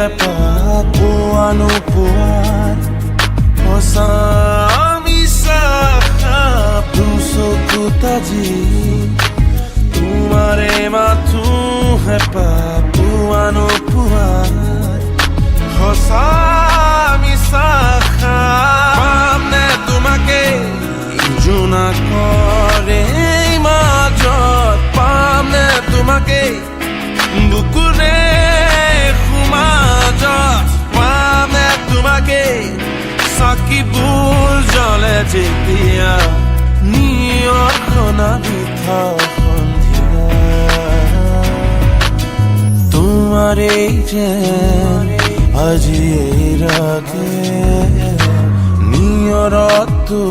এপাক পোৱানো পোৱাৰ সঁচা মিছা দুচকুত আজি তোমাৰে মাথো এপাক পোৱানো পোৱাৰ সঁচা মিছা পাম নে তোমাকে জোনা কৰে মাজত পাম নে তোমাকে বুকুৰে সমাজত পাম নে তোমাকে চাকিবোৰ জ্বলে যেতিয়া নিয়ৰখনা মিঠা সন্ধিয়া তোমাৰে যেন আজি এই ৰাতে নিয়ৰতো